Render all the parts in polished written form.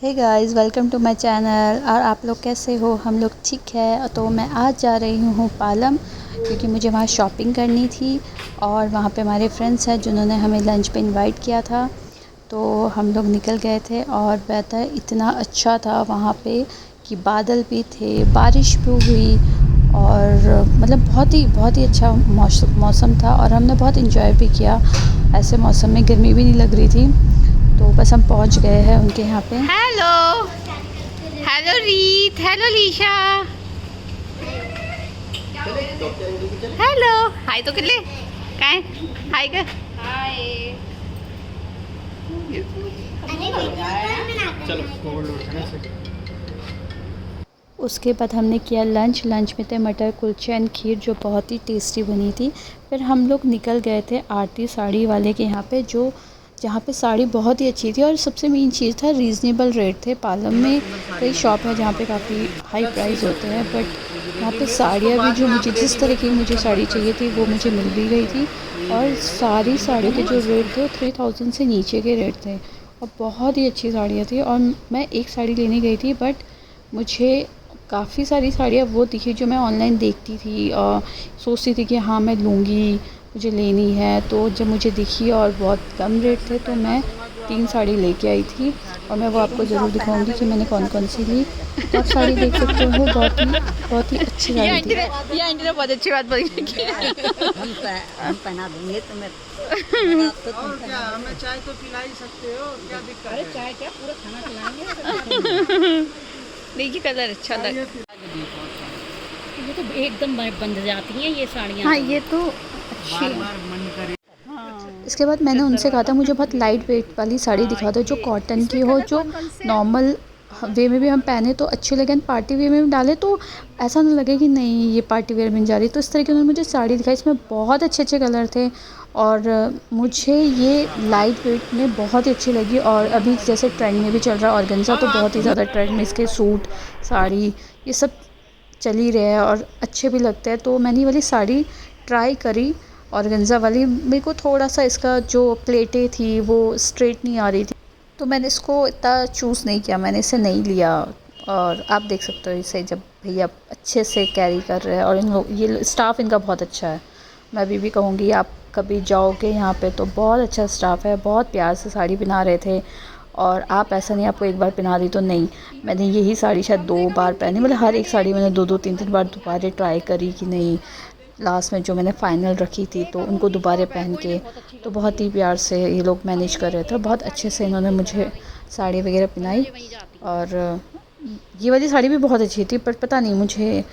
Hey guys, welcome to my channel. और आप लोग कैसे हो? हम लोग ठीक है। तो मैं आज जा रही हूँ पालम, क्योंकि मुझे वहाँ शॉपिंग करनी थी। और वहाँ पे हमारे फ्रेंड्स हैं जिन्होंने हमें लंच पे इनवाइट किया था। तो हम लोग निकल गए थे और वेदर इतना अच्छा था वहाँ पे कि बादल भी थे, बारिश भी हुई और मतलब बहुत ही अच्छा मौसम था। और हमने बहुत इंजॉय भी किया। ऐसे मौसम में गर्मी भी नहीं लग रही थी। तो बस हम पहुँच गए हैं उनके यहाँ पे। हेलो हेलो रीत, हेलो लीशा, हेलो हाय तो कर ले। काय हाय कर। हाय उसके बाद हमने किया लंच में थे मटर कुलचे एंड खीर, जो बहुत ही टेस्टी बनी थी। फिर हम लोग निकल गए थे आरती साड़ी वाले के यहाँ पे, जहाँ पे साड़ी बहुत ही अच्छी थी। और सबसे मेन चीज़ था, रीज़नेबल रेट थे। पालम में कई शॉप है जहाँ पे काफ़ी हाई प्राइस होते हैं, बट यहाँ पे साड़ियाँ भी जो मुझे जिस तरह की मुझे साड़ी चाहिए थी वो मुझे मिल भी गई थी। और सारी साड़ी के जो रेट थे वो 3000 से नीचे के रेट थे और बहुत ही अच्छी साड़ियाँ थी। और मैं एक साड़ी लेने गई थी, बट मुझे काफ़ी सारी साड़ियाँ वो दिखी जो मैं ऑनलाइन देखती थी और सोचती थी कि हाँ मैं लूँगी, मुझे लेनी है। तो जब मुझे दिखी और बहुत कम रेट थे, तो मैं 3 साड़ी लेके आई थी। और मैं वो आपको ज़रूर दिखाऊंगी कि मैंने कौन कौन सी ली। तो आप साड़ी देख सकते हो, बहुत ही अच्छी ये साड़ी आंटी थी। ने ये आंटी ने बहुत अच्छी बात बोली कि हम पहना देंगे तुम्हें। और क्या, हमें चाय तो पिला ही सकते हो, क्या दिक्कत है? अरे चाय क्या, पूरा खाना खिलाएंगे। देखिए कलर अच्छा लग। ये तो एकदम बंध जाती हैं ये साड़ियाँ। हाँ, ये तो अच्छी बार है। बार मन करे। इसके बाद मैंने उनसे कहा था मुझे बहुत लाइट वेट वाली साड़ी दिखा दो, जो कॉटन की हो, जो नॉर्मल वे में भी हम पहने तो अच्छी लगे, पार्टी वे में भी डाले तो ऐसा ना लगे कि नहीं ये पार्टी वेयर में जा रही। तो इस तरह की उन्होंने मुझे साड़ी दिखाई, इसमें बहुत अच्छे अच्छे कलर थे। और मुझे ये लाइट वेट में बहुत ही अच्छी लगी। और अभी जैसे ट्रेंड में भी चल रहा है ऑर्गेन्जा, तो बहुत ही ज़्यादा ट्रेंड में इसके सूट साड़ी ये सब चल ही रहे हैं और अच्छे भी लगते हैं। तो मैंने ये वाली साड़ी ट्राई करी, ऑर्गेन्जा वाली। मेरे को थोड़ा सा इसका जो प्लेटें थी वो स्ट्रेट नहीं आ रही थी, तो मैंने इसको इतना चूज़ नहीं किया, मैंने इसे नहीं लिया। और आप देख सकते हो इसे, जब भैया अच्छे से कैरी कर रहे हैं और इन लोग ये स्टाफ इनका बहुत अच्छा है। मैं अभी भी कहूँगी आप कभी जाओगे यहाँ पे तो बहुत अच्छा स्टाफ है, बहुत प्यार से साड़ी पहना रहे थे। और आप ऐसा नहीं आपको एक बार पहना दी तो नहीं, मैंने यही साड़ी शायद 2 बार पहनी, मतलब हर एक साड़ी मैंने 2-2 3-3 बार दोबारा ट्राई करी कि नहीं। लास्ट में जो मैंने फ़ाइनल रखी थी तो उनको दोबारा पहन के, तो बहुत ही प्यार से ये लोग मैनेज कर रहे थे। बहुत अच्छे से इन्होंने मुझे साड़ी वगैरह पहनाई। और ये वाली साड़ी भी बहुत अच्छी थी, पर पता नहीं मुझे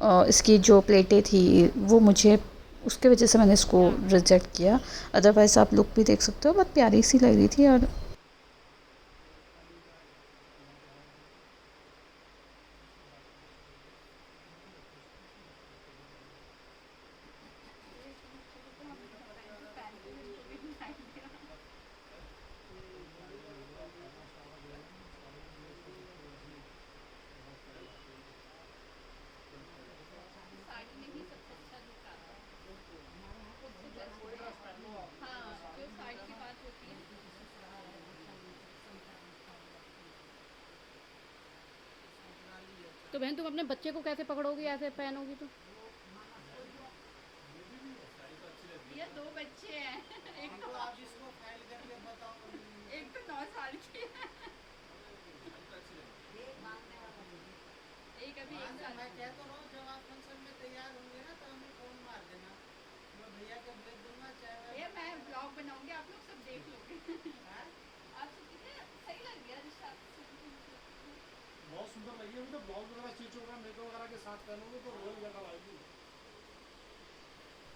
इसकी जो प्लेटें थी वो मुझे, उसके वजह से मैंने इसको रिजेक्ट किया। अदरवाइज़ आप लुक भी देख सकते हो, बहुत प्यारी सी लग रही थी। और तो बहन तुम अपने बच्चे को कैसे पकड़ोगी, ऐसे पहनोगी तो? ये 2 बच्चे हैं, एक तो आप इसको फाइल करके बताओ। 9 साल की है, एक अभी 1 साल। मैं कहता तो रहा हूँ, जब आप फंक्शन में तैयार होंगे ना तो हमें फोन मार देना, मैं भैया को भेज दूंगा। चाहे ये मैं ब्लॉग बनाऊंगी, आप लोग सब देख लोगे। आप सब कितने सही लग गया रिश्ता। बहुत सुंदर लगी है। तो ब्लाउज वगैरह स्टिच होगा, मेकअप वगैरह के साथ पहनोगे तो रोल ज्यादा आएगी।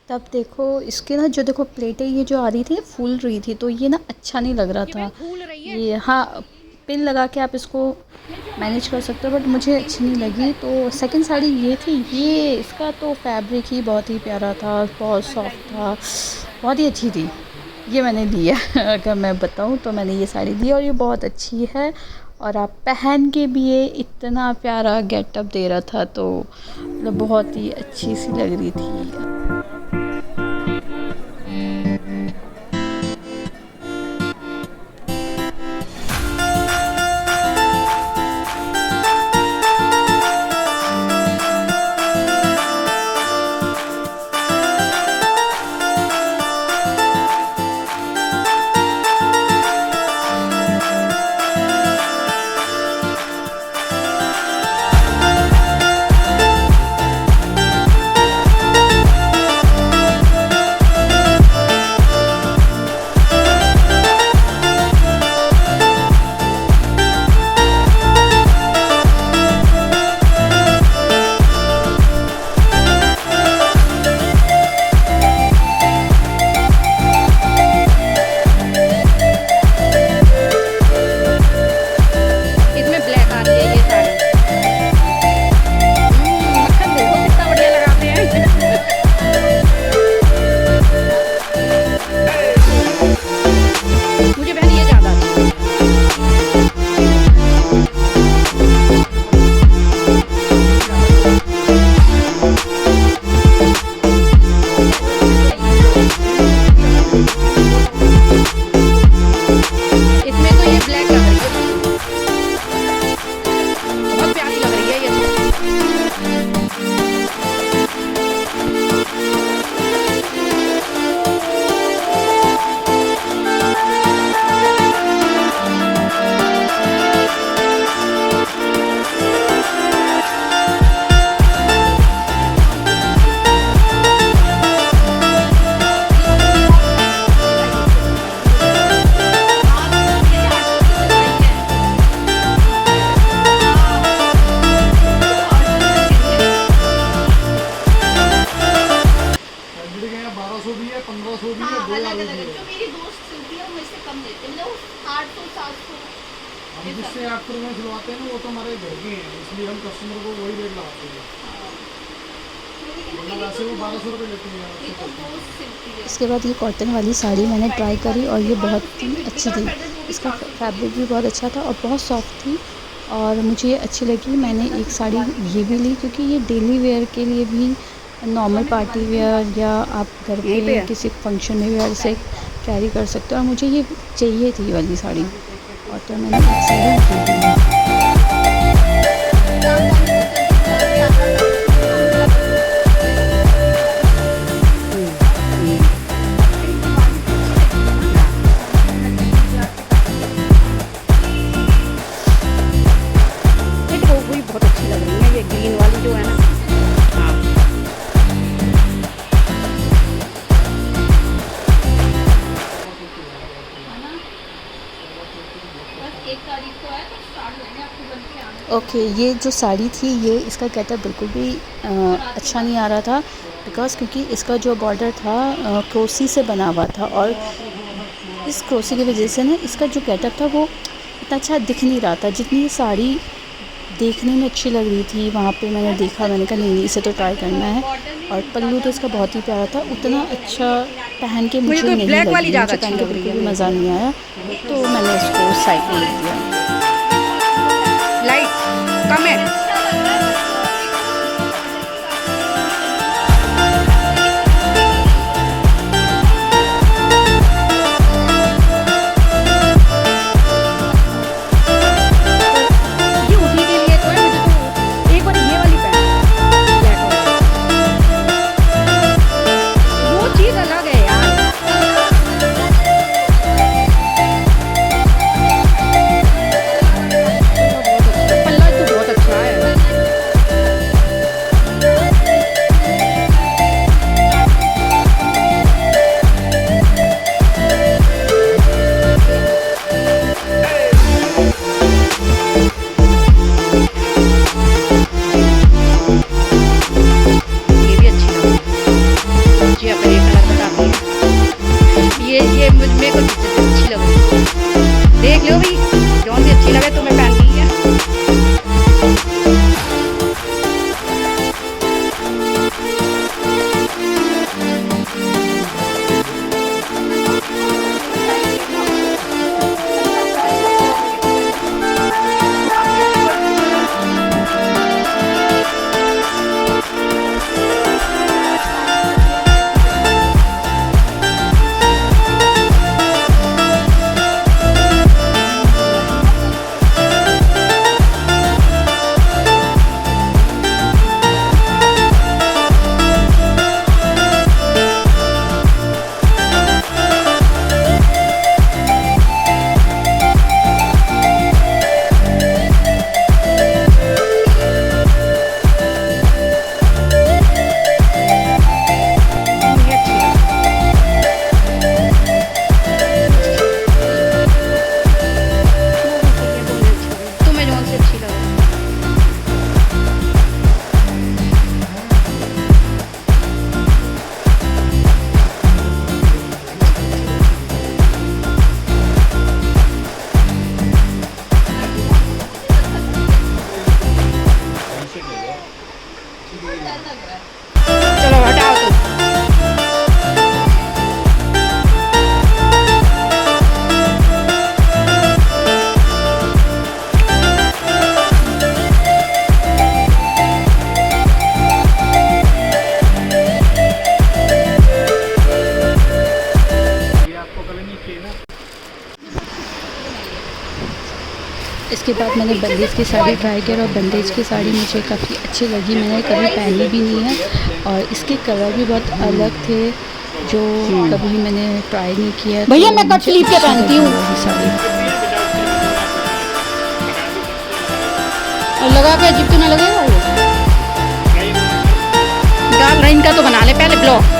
तब देखो इसके ना, जो देखो प्लेटें ये जो आ रही थी फूल रही थी, तो ये ना अच्छा नहीं लग रहा ये था। बहन फूल रही है। ये हाँ, पिन लगा के आप इसको मैनेज कर सकते हो, बट मुझे अच्छी नहीं लगी। तो सेकंड साड़ी ये थी, ये इसका तो फैब्रिक ही बहुत ही प्यारा था, बहुत सॉफ्ट था, बहुत ही अच्छी थी। ये मैंने ली है। अगर मैं बताऊँ तो मैंने ये साड़ी ली और ये बहुत अच्छी है। और आप पहन के भी ये इतना प्यारा गेटअप दे रहा था, तो मतलब बहुत ही अच्छी सी लग रही थी। लो 800-700। हम जिससे 800 रुपये में सिलवाते हैं ना वो तो हमारे घर के हैं, इसलिए हम कस्टमर को वही रेट लगाते हैं, वरना वैसे वो 1200 रुपये लेती ये हैं। तो बहुत सिल्की है। इसके बाद ये कॉटन वाली साड़ी मैंने ट्राई करी और ये बहुत ही अच्छी थी। इसका फैब्रिक भी बहुत अच्छा था और बहुत सॉफ्ट थी और मुझे ये अच्छी लगी। मैंने एक साड़ी ये भी ली क्योंकि ये डेली वेयर के लिए भी, नॉर्मल पार्टी वेयर या आप घर पे किसी फंक्शन में वेयर से कैरी कर सकते हो, और मुझे ये चाहिए थी ये वाली साड़ी, और तो मैंने एक साड़ी ये ली। बहुत अच्छी लग रही है ये ग्रीन वाली जो है ना। हाँ बस 1 तारीख को है तो स्टार्ट होने आपको बन के आना। ओके, ये जो साड़ी थी ये इसका गेटअप बिल्कुल भी अच्छा नहीं आ रहा था, बिकॉज़ क्योंकि इसका जो बॉर्डर था क्रोसी से बना हुआ था, और इस क्रोसी की वजह से ना इसका जो गेटअप था वो इतना अच्छा दिख नहीं रहा था। जितनी ये साड़ी देखने में अच्छी लग रही थी, वहाँ पे मैंने देखा, मैंने कहा नहीं इसे तो ट्राई करना है, और पल्लू तो इसका बहुत ही प्यारा था, उतना अच्छा पहन के मुझे नहीं लगी, मुझे पहन के बिल्कुल भी मज़ा नहीं आया, तो मैंने इसको साइड में रख दिया। लाइट कम है। देख लो भाई, जो भी अच्छी लगे तुम्हें पहननी है। चलो हटाओ तुम। इसके बाद मैंने बंदेज की साड़ी ट्राई किया, और बंदेज की साड़ी मुझे काफ़ी अच्छी लगी, मैंने कभी पहनी भी नहीं है, और इसके कलर भी बहुत अलग थे जो कभी मैंने ट्राई नहीं किया। भैया तो मैं कट स्लीव के पहनती हूँ साड़ी, और लगा के अजीब तो ना लगेगा वो। डाल रही इनका तो बना ले पहले ब्लॉग।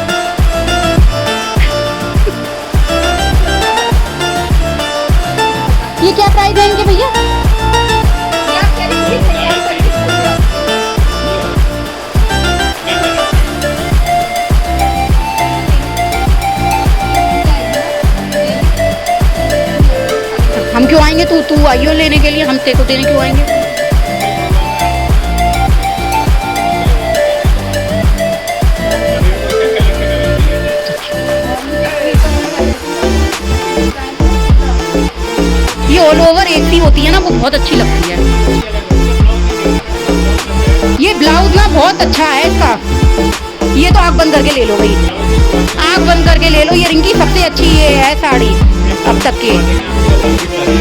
ये क्या प्राइस है इनके भैया? क्यों आएंगे? तू आई हो लेने के लिए, हम तेरे को देने क्यों आएंगे? ये ऑल ओवर एसी होती है ना, वो बहुत अच्छी लगती है। ये ब्लाउज ना बहुत अच्छा है इसका। ये तो आँख बंद करके ले लो भाई, आँख बंद करके ले लो। ये रिंकी सबसे अच्छी ये है साड़ी अब तक की,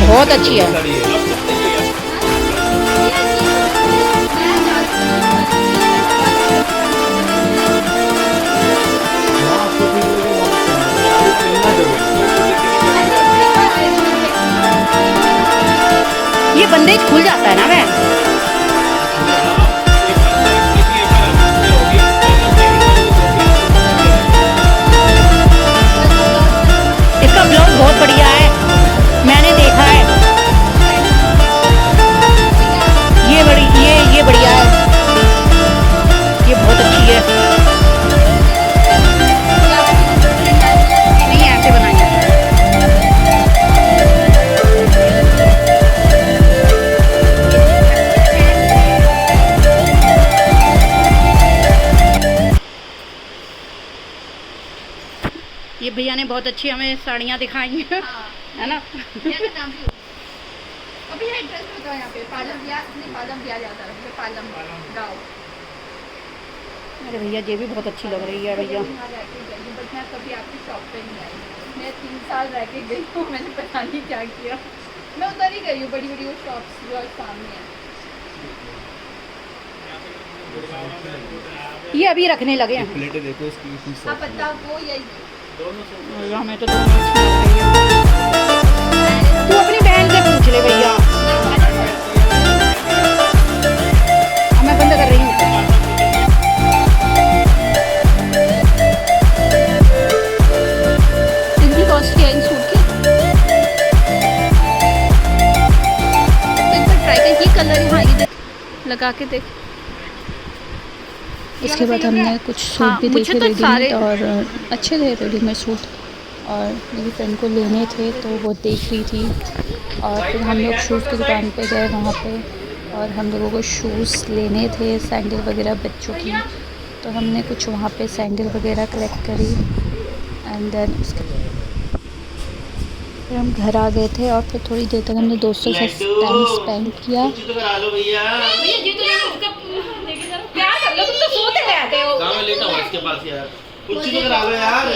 बहुत अच्छी है। ये बंदेज खुल जाता है ना वह। इसका ब्लाउज बहुत बढ़िया है, मैंने देखा है। ये बढ़िया है, ये बहुत अच्छी है। नहीं ऐसे बनाई है। ये भैया ने बहुत अच्छी हमें साड़ियाँ दिखाई हैं, है ना? अभी एड्रेस बताओ यहाँ पे, पालम दिया जाता है, पालम गाँव। अरे भैया ये भी बहुत अच्छी लग रही है भैया। बट मैं कभी आपकी शॉप पे नहीं आई, मैं 3 साल रह के गई हूँ, मैंने पता नहीं क्या किया। मैं उधर ही गई हूँ, बड़ी बड़ी वो शॉप्स जो सामने है। ये अभी रखने लगे हैं। प्लेटें देखो इसकी, आप बताओ वो यही हमें तो दोनों अच्छी लग रही है। तू अपनी बहन से पूछ ले भैया। मैं बंद कर रही हूँ। कितनी कॉस्ट क्या है इन सूट की? एक बार ट्राई कर, ये कलर यहाँ ये देख, लगा के देख। उसके बाद हमने कुछ सूट भी देखे रेडीमेड, और अच्छे थे रेडीमेड सूट, और मेरी फ्रेंड को लेने थे तो वो देख रही थी। और फिर हम लोग शूज़ की दुकान पे गए वहाँ पे, और हम लोगों को शूज़ लेने थे, सैंडल वगैरह बच्चों की, तो हमने कुछ वहाँ पे सैंडल वगैरह कलेक्ट करी। एंड देन उसके फिर हम घर आ गए थे, और फिर थोड़ी देर तक हमने दोस्तों के साथ टाइम स्पेंड किया। क्या कर लो, तुम तो सोते रहते हो। मैं लेटा हूँ इसके पास यार, कुछ तो करा लो यार।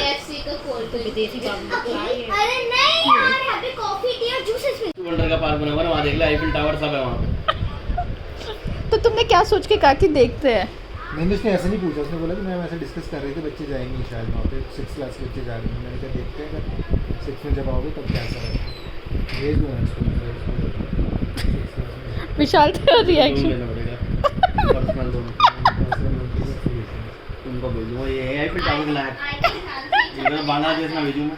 विदेशी अरे नहीं यार, यहाँ पे कॉफी टी और जूसेस मिलते वंडर का पार्क बना हुआ है, वहाँ देख ले आईफिल टावर सब है वहाँ पे। तो तुमने क्या सोच के कहा कि देखते हैं? मैंने उसने ऐसा नहीं पूछा, उसने बोला कि मैम ऐसे डिस्कस कर रहे थे, बच्चे जाएंगे शायद वहाँ पे, 6 क्लास के बच्चे जा रहे हैं। मैंने कहा देखते हैं, अगर 6 में जब आओगे तब कैसा है, भेज दो विशाल का रिएक्शन। लेना पड़ेगा पर्सनल दोनों, तुमको भेजूँगा ये आईफिल टावर के लायक। इधर बांग्लादेश में भेजूँ मैं,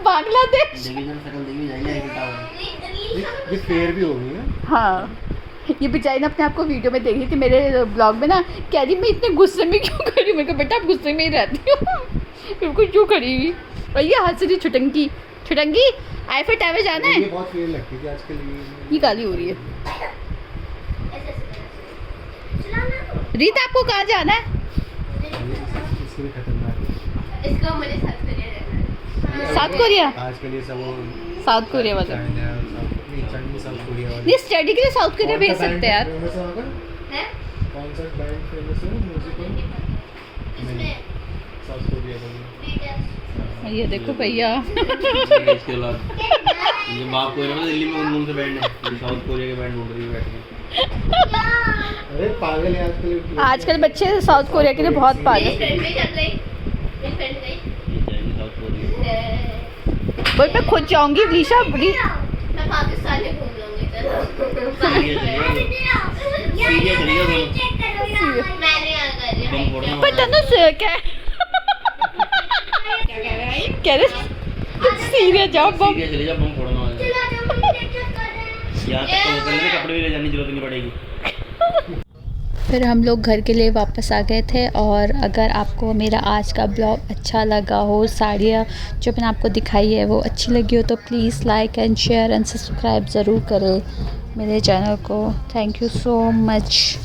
बांग्लादेश। देखिए जब शकल देखी जाएगी आईफिल टावर। ये फेयर भी हो गई है। हाँ, ये बेचारी ने अपने आप को वीडियो में देखी थी मेरे ब्लॉग में ना, कह रही मैं इतने गुस्से में क्यों खड़ी हूँ। मेरे को बेटा आप गुस्से में ही रहती हो, बिल्कुल क्यों खड़ी हुई। भैया हंस रही छुटंकी, छुटंकी आईफिल टावर जाना है। ये बहुत फेयर लगती है आजकल। ये काली हो रही है। रीत आपको कहाँ जाना है? इससे भी खतरनाक है। इसको मुझे साथ में रहना है। South Korea? आजकल ये सब साउथ कोरिया वाला साउथ कोरिया वाला। नहीं, स्टडी के लिए साउथ कोरिया भेज सकते हैं यार। हैं? कौन सा बैंड फेमस है म्यूजिक में? इसमें साउथ कोरिया का। ये देखो भैया। इसके बाद ये बाप को ना दिल्ली में उन से बैंड है, साउथ कोरिया के बैंड ढूंढ रही है बैठ के। अरे पागल है आजकल। आजकल बच्चे साउथ कोरिया के लिए बहुत मेरी पागल। फ्रेंड भी चल रही, मेरी फ्रेंड गई। ये जाएगी साउथ कोरिया। बट मैं खुद जाऊंगी रीशा। मैं पाकिस्तान में घूम लूंगी सीरिया चलिए दोनों। मैंने आ कर बम फोड़ना पर तनुष क्या कह रहे सीरिया जाओ बम। सीरिया चले जाओ, बम फोड़ना है यहाँ तक तो कल के कपड़े भी ले जाने की जरूरत नहीं पड़ेगी। फिर हम लोग घर के लिए वापस आ गए थे। और अगर आपको मेरा आज का ब्लॉग अच्छा लगा हो, साड़ियाँ जो मैंने आपको दिखाई है वो अच्छी लगी हो, तो please like and share and subscribe ज़रूर करें मेरे चैनल को। Thank you so much.